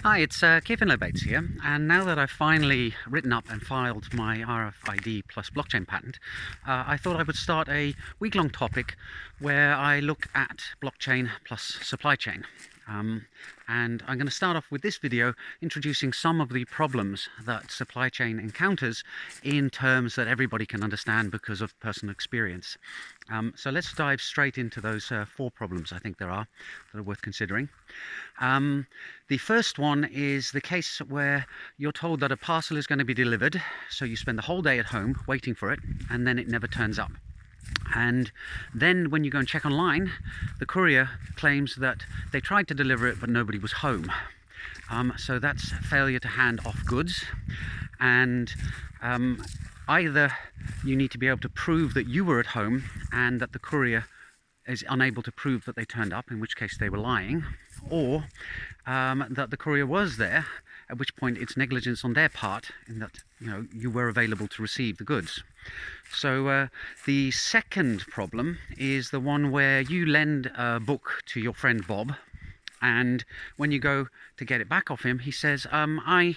Hi, it's Kevin Lobates here, and now that I've finally written up and filed my RFID plus blockchain patent, I thought I would start a week-long topic where I look at blockchain plus supply chain. And I'm going to start off with this video introducing some of the problems that supply chain encounters in terms that everybody can understand because of personal experience. So let's dive straight into those 4 problems I think there are that are worth considering. The first one is the case where you're told that a parcel is going to be delivered, so you spend the whole day at home waiting for it, and then it never turns up. And then when you go and check online, the courier claims that they tried to deliver it but nobody was home. So that's failure to hand off goods, and either you need to be able to prove that you were at home and that the courier is unable to prove that they turned up, in which case they were lying, or that the courier was there, at which point it's negligence on their part in that you were available to receive the goods. So the second problem is the one where you lend a book to your friend Bob, and when you go to get it back off him, he says, I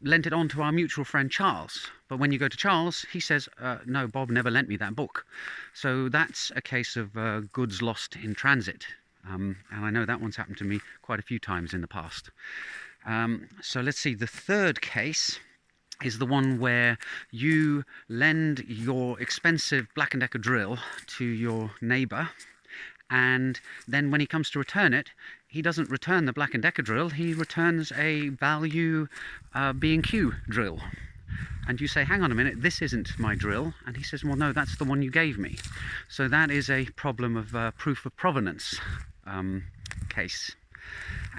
lent it on to our mutual friend Charles. But when you go to Charles, he says, no, Bob never lent me that book. So that's a case of goods lost in transit. And I know that one's happened to me quite a few times in the past. So let's see, the third case is the one where you lend your expensive Black & Decker drill to your neighbour, and then when he comes to return it, he doesn't return the Black & Decker drill, he returns a value B&Q drill. And you say, hang on a minute, this isn't my drill. And he says, well, no, that's the one you gave me. So that is a problem of proof of provenance case.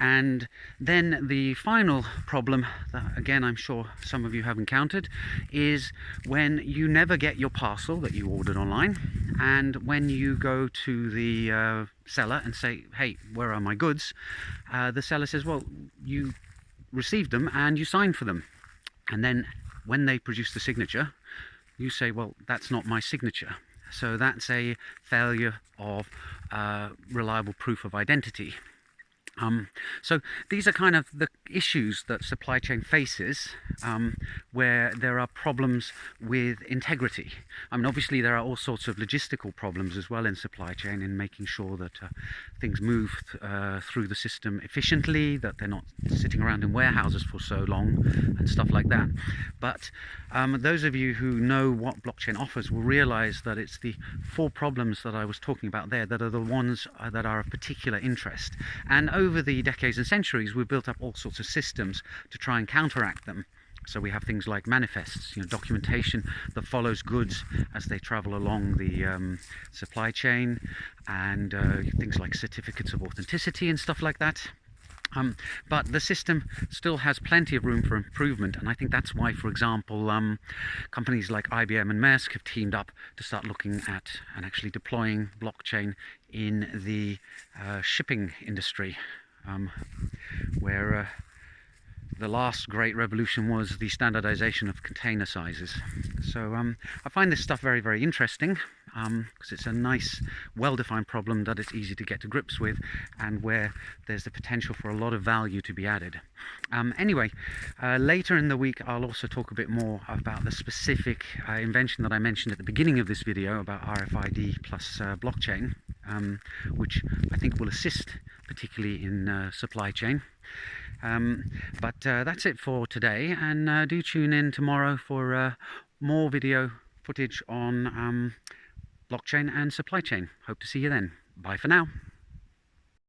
And then the final problem that, again, I'm sure some of you have encountered, is when you never get your parcel that you ordered online, and when you go to the seller and say, hey, where are my goods? The seller says, well, you received them and you signed for them. And then when they produce the signature, you say, well, that's not my signature. So that's a failure of reliable proof of identity. So these are kind of the issues that supply chain faces, where there are problems with integrity. I mean, obviously there are all sorts of logistical problems as well in supply chain, in making sure that things move through the system efficiently, that they're not sitting around in warehouses for so long and stuff like that. But those of you who know what blockchain offers will realize that it's the 4 problems that I was talking about there that are the ones that are of particular interest. And over the decades and centuries, we've built up all sorts of systems to try and counteract them. So we have things like manifests, documentation that follows goods as they travel along the supply chain, and things like certificates of authenticity and stuff like that. But the system still has plenty of room for improvement, and I think that's why, for example, companies like IBM and Maersk have teamed up to start looking at and actually deploying blockchain in the shipping industry, where the last great revolution was the standardization of container sizes. So I find this stuff very, very interesting, because it's a nice, well-defined problem that it's easy to get to grips with, and where there's the potential for a lot of value to be added. Anyway, later in the week I'll also talk a bit more about the specific invention that I mentioned at the beginning of this video about RFID plus blockchain, which I think will assist particularly in supply chain. But that's it for today, and do tune in tomorrow for more video footage on blockchain and supply chain. Hope to see you then. Bye for now.